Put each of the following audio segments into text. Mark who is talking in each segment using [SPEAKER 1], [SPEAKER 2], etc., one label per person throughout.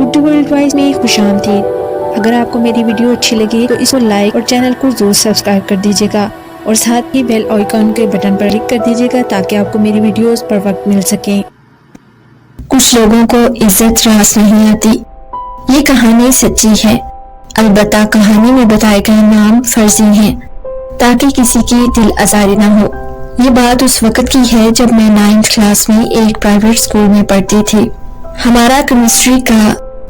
[SPEAKER 1] Urdu world wise میں خوش آمدید۔ اگر آپ کو میری ویڈیو اچھی لگے تو اس کو لائک اور چینل کو ضرور سبسکرائب کر دیجیے گا اور ساتھ ہی بیل آئیکن کے بٹن پر کلک کر دیجیے گا تاکہ آپ کو میری ویڈیوز پر وقت مل سکیں۔
[SPEAKER 2] کچھ لوگوں کو عزت راس نہیں آتی۔ یہ کہانی سچی ہے، البتہ کہانی میں بتائے گئے نام فرضی ہیں تاکہ کسی کی دل آزاری نہ ہو۔ یہ بات اس وقت کی ہے جب میں 9th کلاس میں ایک پرائیویٹ اسکول میں پڑھتی تھی۔ ہمارا کیمسٹری کا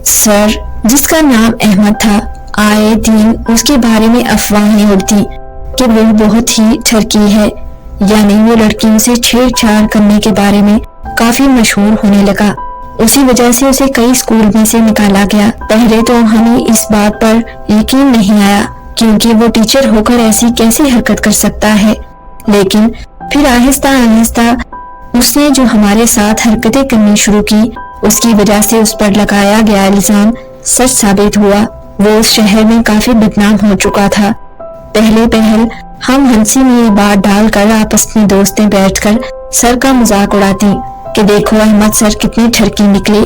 [SPEAKER 2] سر جس کا نام احمد تھا، آئے دن اس کے بارے میں افواہیں اڑتی کہ وہ بہت ہی ٹھرکی ہے، یعنی وہ لڑکیوں سے چھیڑ چھاڑ کرنے کے بارے میں کافی مشہور ہونے لگا۔ اسی وجہ سے اسے کئی اسکول میں سے نکالا گیا۔ پہلے تو ہمیں اس بات پر یقین نہیں آیا کیونکہ وہ ٹیچر ہو کر ایسی کیسے حرکت کر سکتا ہے، لیکن پھر آہستہ آہستہ اس نے جو ہمارے ساتھ حرکتیں کرنی شروع کی، اس کی وجہ سے اس پر لگایا گیا الزام سچ ثابت ہوا۔ وہ اس شہر میں کافی بدنام ہو چکا تھا۔ پہلے ہم ہنسی میں یہ بات ڈال کر آپس میں دوستیں بیٹھ کر سر کا مذاق اڑاتی کہ دیکھو احمد سر کتنی ٹھرکی نکلے،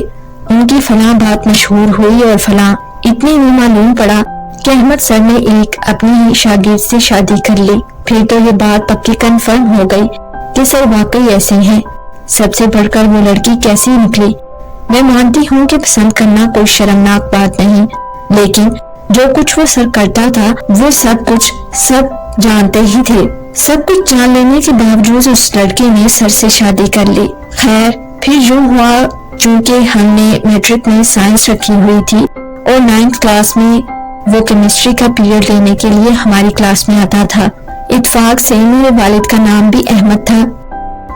[SPEAKER 2] ان کی فلاں بات مشہور ہوئی اور فلاں۔ اتنے میں معلوم پڑا کہ احمد سر نے ایک اپنی ہی شاگرد سے شادی کر لی۔ پھر تو یہ بات پکی کنفرم ہو گئی کہ سر واقعی ایسے ہیں۔ سب سے بڑھ کر وہ لڑکی کیسی نکلی۔ میں مانتی ہوں کہ پسند کرنا کوئی شرمناک بات نہیں، لیکن جو کچھ وہ سر کرتا تھا وہ سب جانتے ہی تھے۔ سب کچھ جان لینے کے باوجود اس لڑکی نے سر سے شادی کر لی۔ خیر پھر یوں ہوا، چونکہ ہم نے میٹرک میں سائنس رکھی ہوئی تھی اور 9th کلاس میں وہ کیمسٹری کا پیریڈ لینے کے لیے ہماری کلاس میں آتا تھا۔ اتفاق سے میرے والد کا نام بھی احمد تھا۔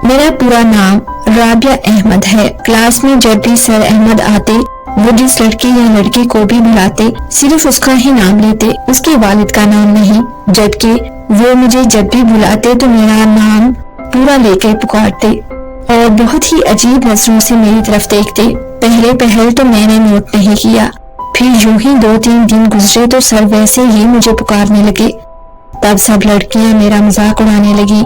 [SPEAKER 2] میرا پورا نام رابعہ احمد ہے۔ کلاس میں جب بھی سر احمد آتے، وہ جس لڑکی یا لڑکی کو بھی بلاتے صرف اس کا ہی نام لیتے، اس کے والد کا نام نہیں، جبکہ وہ مجھے جب بھی بلاتے تو میرا نام پورا لے کے پکارتے اور بہت ہی عجیب نظروں سے میری طرف دیکھتے۔ پہل تو میں نے نوٹ نہیں کیا، پھر یوں ہی 2-3 دن گزرے تو سر ویسے ہی مجھے پکارنے لگے۔ تب سب لڑکیاں میرا مذاق اڑانے لگی۔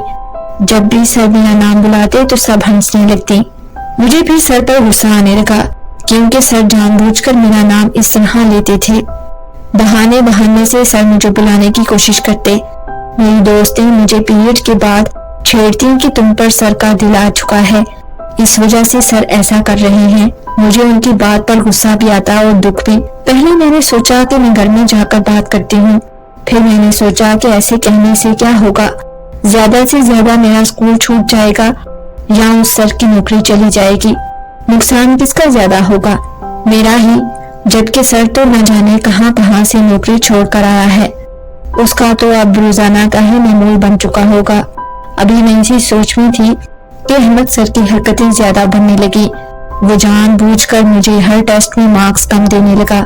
[SPEAKER 2] جب بھی سر میرا نام بلاتے تو سب ہنسنے لگتی۔ مجھے بھی سر پر غصہ آنے لگا کیونکہ سر جان بوجھ کر میرا نام اس طرح لیتے تھے۔ بہانے سے سر مجھے بلانے کی کوشش کرتے۔ میری دوستیں مجھے پیریڈ کے بعد چھیڑتی کہ تم پر سر کا دل آ چکا ہے، اس وجہ سے سر ایسا کر رہے ہیں۔ مجھے ان کی بات پر غصہ بھی آتا اور دکھ بھی۔ پہلے میں نے سوچا کہ میں گھر میں جا کر بات کرتی ہوں، پھر میں نے سوچا کہ ایسے کہنے سے کیا ہوگا، زیادہ سے زیادہ میرا اسکول چھوٹ جائے گا یا اس سر کی نوکری چلی جائے گی۔ نقصان کس کا زیادہ ہوگا؟ میرا ہی، جبکہ سر تو نہ جانے کہاں سے نوکری چھوڑ کر آیا ہے، اس کا تو اب روزانہ کا ہی معمول بن چکا ہوگا۔ ابھی میں اسی سوچ میں تھی کہ احمد سر کی حرکتیں زیادہ بڑھنے لگی۔ وہ جان بوجھ کر مجھے ہر ٹیسٹ میں مارکس کم دینے لگا،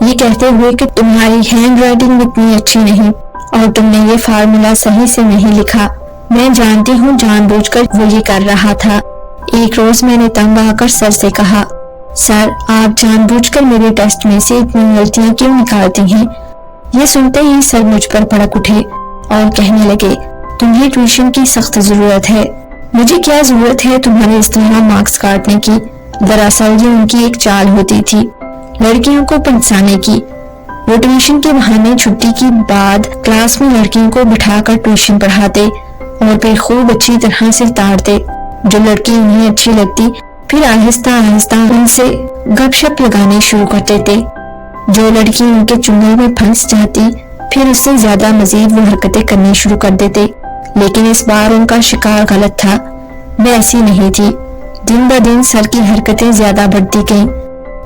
[SPEAKER 2] یہ کہتے ہوئے کہ تمہاری ہینڈ رائٹنگ اتنی اچھی نہیں اور تم نے یہ فارمولا صحیح سے نہیں لکھا۔ میں جانتی ہوں جان بوجھ کر وہ یہ کر رہا تھا۔ ایک روز میں نے تنگ آ کر سر سے کہا، سر آپ جان بوجھ کر میرے ٹیسٹ میں سے اتنی غلطیاں کیوں نکالتی ہیں؟ یہ سنتے ہی سر مجھ پر بھڑک اٹھے اور کہنے لگے، تمہیں ٹیوشن کی سخت ضرورت ہے۔ مجھے کیا ضرورت ہے تمہارے اس طرح مارکس کاٹنے کی؟ دراصل یہ ان کی ایک چال ہوتی تھی لڑکیوں کو پنسانے کی۔ وہ ٹیوشن کے بہانے چھٹی کے بعد کلاس میں لڑکیوں کو بٹھا کر ٹیوشن پڑھاتے اور پھر خوب اچھی طرح سے تاڑتے۔ جو لڑکی انہیں اچھی لگتی پھر آہستہ ان سے گپ شپ لگانے شروع کرتے تھے۔ جو لڑکی ان کے چنگل میں پھنس جاتی پھر اس سے زیادہ مزید وہ حرکتیں کرنی شروع کر دیتے، لیکن اس بار ان کا شکار غلط تھا، میں ایسی نہیں تھی۔ دن بہ دن سر کی حرکتیں زیادہ بڑھتی گئیں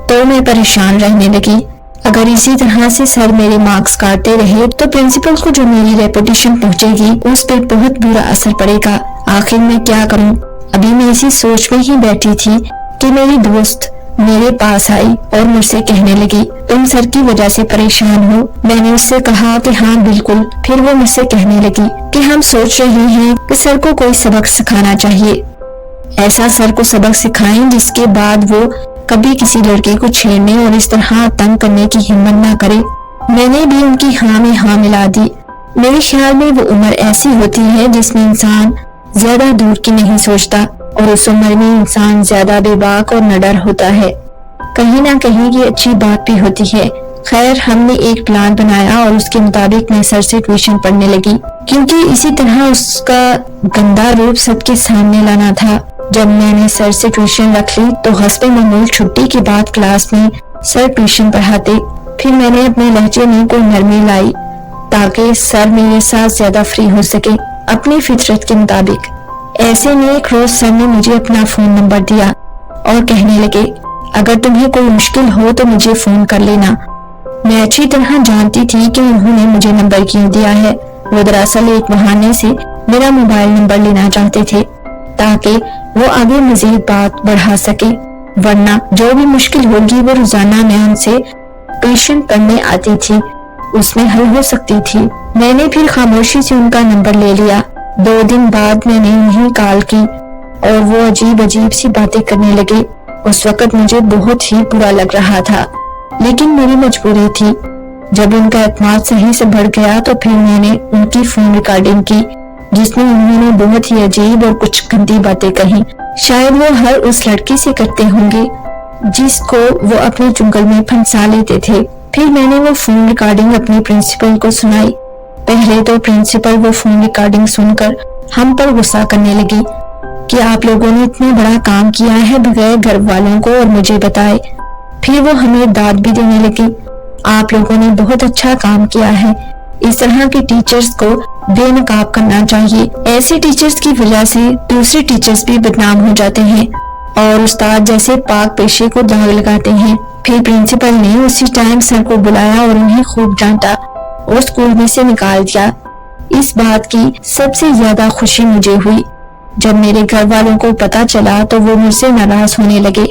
[SPEAKER 2] تو میں پریشان رہنے لگی۔ اگر اسی طرح سے سر میرے مارکس کاٹتے رہے تو پرنسپل کو جو میری ریپوٹیشن پہنچے گی اس پہ بہت برا اثر پڑے گا۔ آخر میں کیا کروں؟ ابھی میں اسی سوچ میں ہی بیٹھی تھی کہ میری دوست میرے پاس آئی اور مجھ سے کہنے لگی، تم سر کی وجہ سے پریشان ہو؟ میں نے اس سے کہا کہ ہاں بالکل۔ پھر وہ مجھ سے کہنے لگی کہ ہم سوچ رہے ہیں کہ سر کو کوئی سبق سکھانا چاہیے، ایسا سر کو سبق سکھائیں جس کے بعد وہ کبھی کسی لڑکی کو چھیڑنے اور اس طرح تنگ کرنے کی ہمت نہ کرے۔ میں نے بھی ان کی ہاں میں ہاں ملا دی۔ میرے خیال میں وہ عمر ایسی ہوتی ہے جس میں انسان زیادہ دور کی نہیں سوچتا اور اس عمر میں انسان زیادہ بے باک اور نڈر ہوتا ہے۔ کہیں نہ کہیں یہ اچھی بات بھی ہوتی ہے۔ خیر ہم نے ایک پلان بنایا اور اس کے مطابق میں سر سے ٹیوشن پڑھنے لگی، کیونکہ اسی طرح اس کا گندا روپ سب کے سامنے لانا تھا۔ جب میں نے سر سے ٹیوشن رکھ لی تو حسب معمول چھٹی کے بعد کلاس میں سر ٹیوشن پڑھاتے۔ پھر میں نے اپنے لہجے میں کوئی نرمی لائی تاکہ سر میرے ساتھ زیادہ فری ہو سکے اپنی فطرت کے مطابق۔ ایسے میں ایک روز سر نے مجھے اپنا فون نمبر دیا اور کہنے لگے اگر تمہیں کوئی مشکل ہو تو مجھے فون کر لینا۔ میں اچھی طرح جانتی تھی کہ انہوں نے مجھے نمبر کیوں دیا ہے۔ وہ دراصل ایک بہانے سے میرا موبائل نمبر لینا چاہتے تھے تاکہ وہ آگے مزید بات بڑھا سکے، ورنہ جو بھی مشکل ہوگی وہ روزانہ میں ان سے ٹیوشن پڑھنے آتی تھی، اس میں حل ہو سکتی تھی۔ میں نے پھر خاموشی سے ان کا نمبر لے لیا۔ 2 دن بعد میں نے انہیں کال کی اور وہ عجیب سی باتیں کرنے لگے۔ اس وقت مجھے بہت ہی برا لگ رہا تھا، لیکن میری مجبوری تھی۔ جب ان کا اعتماد صحیح سے بڑھ گیا تو پھر میں نے ان کی فون ریکارڈنگ کی جس میں انہوں نے بہت ہی عجیب اور کچھ گندی باتیں کہیں۔ شاید وہ ہر اس لڑکی سے کرتے ہوں گے جس کو وہ اپنے چنگل میں پھنسا لیتے تھے۔ پھر میں نے وہ فون ریکارڈنگ اپنی پرنسپل کو سنائی۔ پہلے تو پرنسپل وہ فون ریکارڈنگ سن کر ہم پر غصہ کرنے لگی کہ آپ لوگوں نے اتنا بڑا کام کیا ہے بغیر گھر والوں کو اور مجھے بتائے۔ پھر وہ ہمیں داد بھی دینے لگی، آپ لوگوں نے بہت اچھا کام کیا ہے، اس طرح کے ٹیچرز کو بے نقاب کرنا چاہیے، ایسے ٹیچرز کی وجہ سے دوسرے ٹیچرز بھی بدنام ہو جاتے ہیں اور استاد جیسے پاک پیشے کو داغ لگاتے ہیں۔ پھر پرنسپل نے اسی ٹائم سر کو بلایا اور انہیں خوب ڈانٹا اور اسکول میں سے نکال دیا۔ اس بات کی سب سے زیادہ خوشی مجھے ہوئی۔ جب میرے گھر والوں کو پتا چلا تو وہ مجھ سے ناراض ہونے لگے،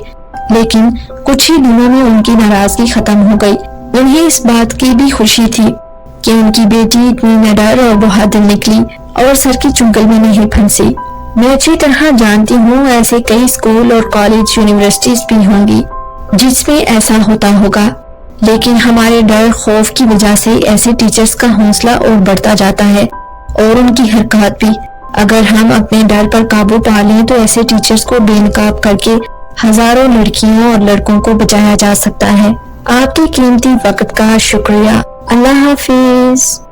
[SPEAKER 2] لیکن کچھ ہی دنوں میں ان کی ناراضگی ختم ہو گئی۔ انہیں اس بات کی بھی خوشی تھی کہ ان کی بیٹی اتنی نڈر اور بہادر نکلی اور سر کی چنگل میں نہیں پھنسی۔ میں اچھی طرح جانتی ہوں ایسے کئی اسکول اور کالج یونیورسٹیز بھی ہوں گی جس میں ایسا ہوتا ہوگا، لیکن ہمارے ڈر خوف کی وجہ سے ایسے ٹیچرز کا حوصلہ اور بڑھتا جاتا ہے اور ان کی حرکات بھی۔ اگر ہم اپنے ڈر پر قابو پا لیں تو ایسے ٹیچرز کو بے نقاب کر کے ہزاروں لڑکیوں اور لڑکوں کو بچایا جا سکتا ہے۔ آپ کے قیمتی وقت کا شکریہ۔ اللہ حافظ۔